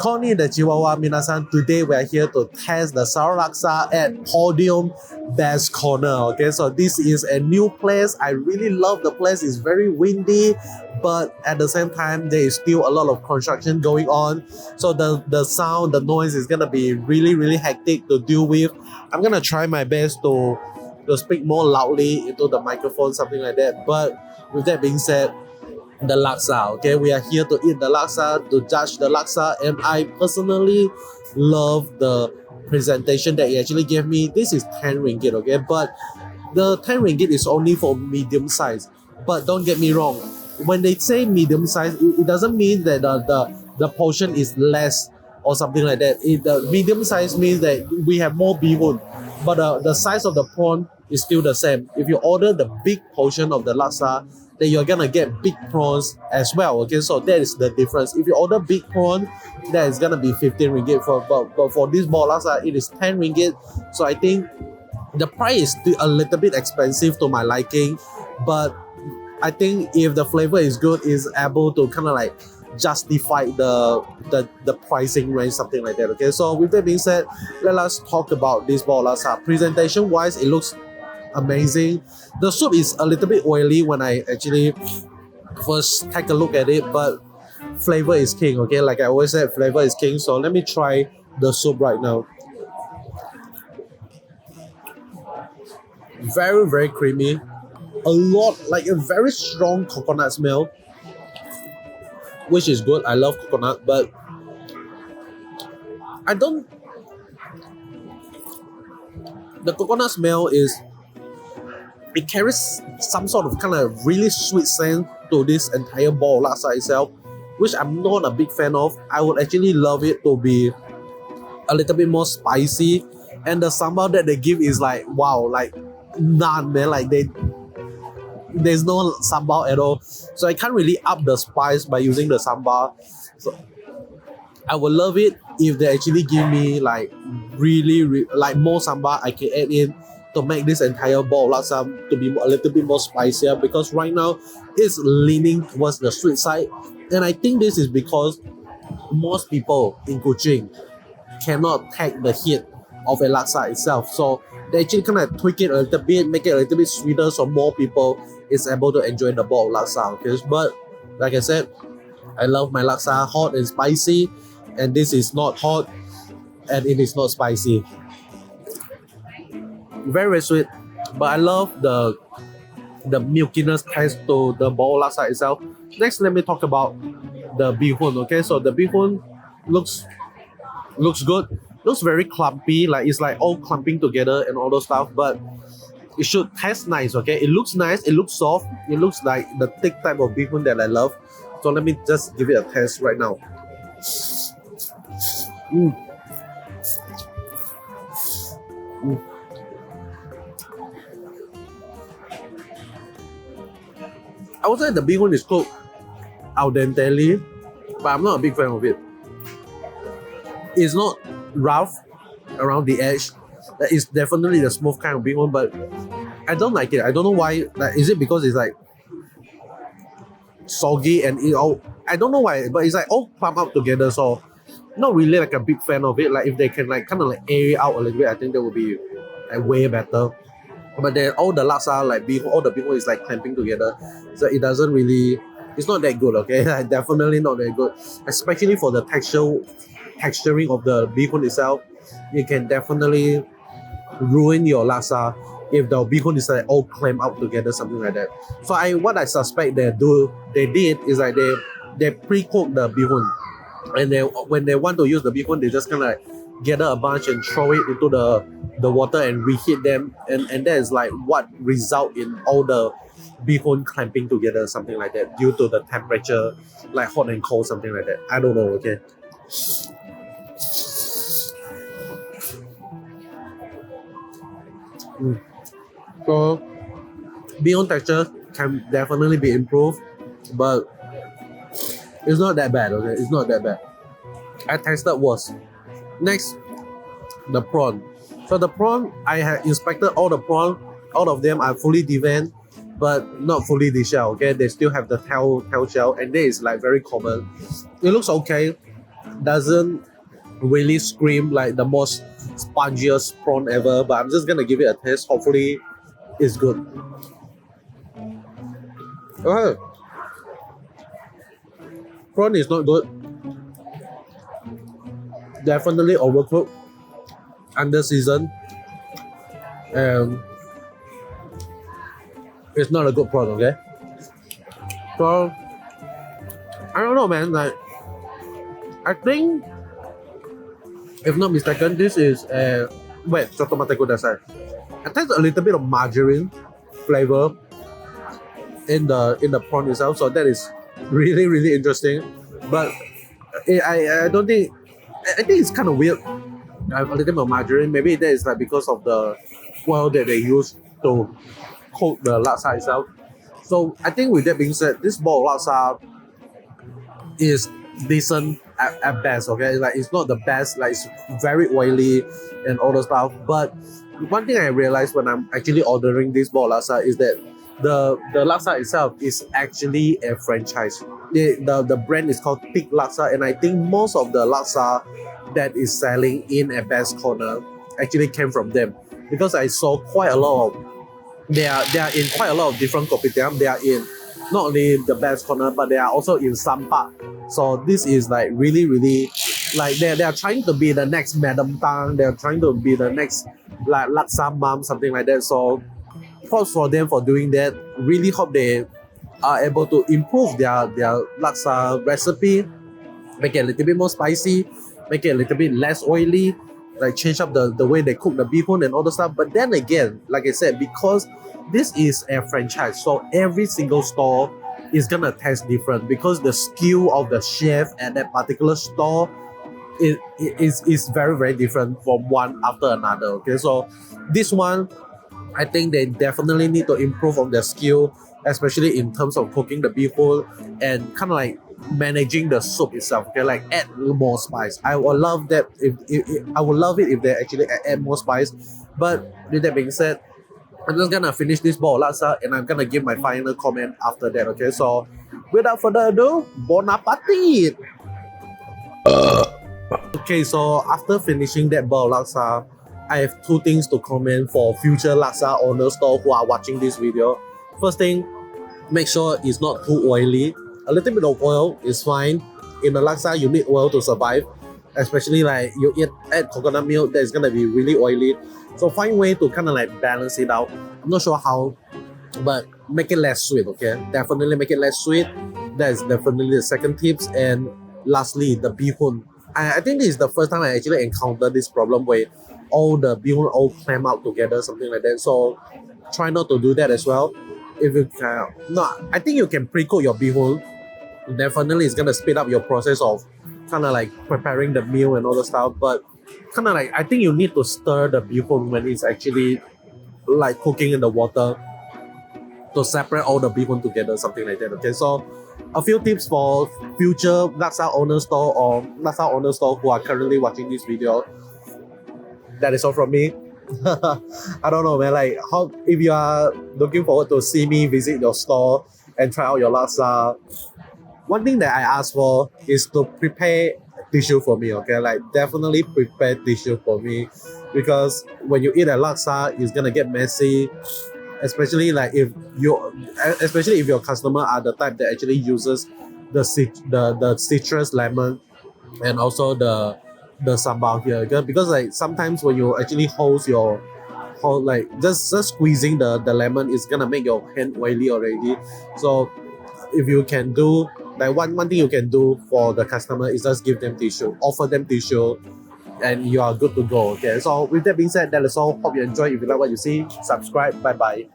Konnichiwa the Chihuahua Minasan. Today we are here to test the Sarawak Laksa at Podium Best Corner. Okay, so this is a new place. I really love the place. It's very windy, but at the same time there is still a lot of construction going on. So the sound, the noise is gonna be really hectic to deal with. I'm gonna try my best to speak more loudly into the microphone, something like that. But with that being said, the laksa, okay, we are here to eat the laksa, to judge the laksa, and I personally love the presentation that he actually gave me. This is 10 ringgit, okay, but the 10 ringgit is only for medium size. But don't get me wrong, when they say medium size, it doesn't mean that the portion is less or something like that. The medium size means that we have more bihun, but the size of the prawn is still the same. If you order the big portion of the laksa, then you're gonna get big prawns as well. Okay, so that is the difference. If you order big prawn, that is gonna be 15 ringgit. But for this ball laksa, it is 10 ringgit. So I think the price is still a little bit expensive to my liking, but I think if the flavor is good, is able to kind of like justify the pricing range, something like that. Okay, so with that being said, let us talk about this ball laksa. Presentation wise, it looks amazing. The soup is a little bit oily when I actually first take a look at it, but flavor is king. Okay, like I always said, flavor is king. So let me try the soup right now. Very creamy. A lot, like a very strong coconut smell, which is good. I love coconut, but the coconut smell is, it carries some sort of kind of really sweet scent to this entire ball laksa itself, which I'm not a big fan of. I would actually love it to be a little bit more spicy, and the sambal that they give is like, wow, like none, man. Like there's no sambal at all, so I can't really up the spice by using the sambal. So I would love it if they actually give me like really like more sambal I can add in to make this entire ball laksa to be a little bit more spicier, because right now it's leaning towards the sweet side, and I think this is because most people in Kuching cannot take the heat of a laksa itself, so they actually kind of tweak it a little bit, make it a little bit sweeter, so more people is able to enjoy the ball laksa. Okay, but like I said, I love my laksa hot and spicy, and this is not hot and it is not spicy. Very sweet, but I love the milkiness taste to the ball laksa itself. Next, let me talk about the bihun. Okay, so the bihun looks good. Looks very clumpy, like it's like all clumping together and all those stuff, but it should taste nice. Okay, it looks nice, it looks soft, it looks like the thick type of bihun that I love. So let me just give it a taste right now. I would say the bihun is cooked al dente, but I'm not a big fan of it. It's not rough around the edge. It's definitely the smooth kind of bihun, but I don't like it. I don't know why. Like, is it because it's like soggy and it all? I don't know why, but it's like all clumped up together. So not really like a big fan of it. Like if they can like kind of like air it out a little bit, I think that would be like way better. But then all the laksa, like bihun, all the bihun is like clamping together, so it doesn't really. It's not that good. Okay, definitely not that good. Especially for the texturing of the bihun itself, it can definitely ruin your laksa if the bihun is like all clamped up together, something like that. So what I suspect they did is like they pre-cook the bihun, and when they want to use the bihun, they just kind of like gather a bunch and throw it into the water and reheat them, and that is like what result in all the bihun clamping together, something like that, due to the temperature, like hot and cold, something like that. I don't know. Okay. So bihun texture can definitely be improved, but it's not that bad. Okay, it's not that bad. I tasted worse. Next, the prawn. So the prawn, I had inspected all the prawn. All of them are fully deveined, but not fully deshelled. Okay, they still have the tail shell, and that is like very common. It looks okay. doesn't really scream like the most spongiest prawn ever, but I'm just gonna give it a taste. Hopefully it's good. Okay. Prawn is not good. Definitely overcooked, under seasoned, and it's not a good prawn, okay? So I don't know, man. Like, I think, if not mistaken, this is a wait. Coto mateko dasar. I taste a little bit of margarine flavor in the prawn itself, so that is really interesting. But I don't think I think it's kind of weird. A little bit of margarine. Maybe that is like because of the oil that they use to cook the laksa itself. So I think with that being said, this bowl of laksa is decent at best. Okay, like it's not the best. Like it's very oily and all the stuff. But one thing I realized when I'm actually ordering this bowl of laksa is that the laksa itself is actually a franchise. The brand is called TEST the Laksa, and I think most of the laksa that is selling in a Best Corner actually came from them, because I saw quite a lot of they are in quite a lot of different kopitiam. They are in not only the Best Corner, but they are also in Sampa. So this is like really like they are trying to be the next Madam Tang. They are trying to be the next like laksa mom, something like that. So props for them for doing that. Really hope they are able to improve their laksa recipe, make it a little bit more spicy, make it a little bit less oily, like change up the way they cook the bihun and all the stuff. But then again, like I said, because this is a franchise, so every single store is gonna taste different, because the skill of the chef at that particular store is very different from one after another. Okay, so this one, I think they definitely need to improve on their skill, especially in terms of cooking the bihun and kind of like managing the soup itself. Okay, like add more spice. I would love that if I would love it if they actually add more spice. But with that being said, I'm just gonna finish this bowl of laksa and I'm gonna give my final comment after that. Okay, so without further ado, bon appetit. Okay, so after finishing that bowl of laksa, I have two things to comment for future laksa owners store who are watching this video. First thing, make sure it's not too oily. A little bit of oil is fine. In the laksa, you need oil to survive, especially like you add coconut milk, that is gonna be really oily. So find way to kind of like balance it out. I'm not sure how, but make it less sweet. Okay, definitely make it less sweet. That is definitely the second tips. And lastly, the bihun. I think this is the first time I actually encountered this problem where all the bihun all clam out together, something like that. So try not to do that as well. If you can, no, I think you can pre-cook your bihun. Definitely, it's gonna speed up your process of kind of like preparing the meal and all the stuff. But kind of like I think you need to stir the bihun when it's actually like cooking in the water to separate all the bihun together, something like that. Okay, so a few tips for future laksa owner store or laksa owner store who are currently watching this video. That is all from me. I don't know, man. Like, how if you are looking forward to see me visit your store and try out your laksa, one thing that I ask for is to prepare tissue for me. Okay, like definitely prepare tissue for me, because when you eat a laksa, it's gonna get messy. Especially like especially if your customer are the type that actually uses the citrus lemon and also the sambal here. Okay? Because like sometimes when you actually hold like just squeezing the lemon is gonna make your hand oily already. So if you can do like one thing you can do for the customer is just give them tissue, offer them tissue, and you are good to go. Okay, so with that being said, that is all. Hope you enjoy. If you like what you see, subscribe. Bye bye.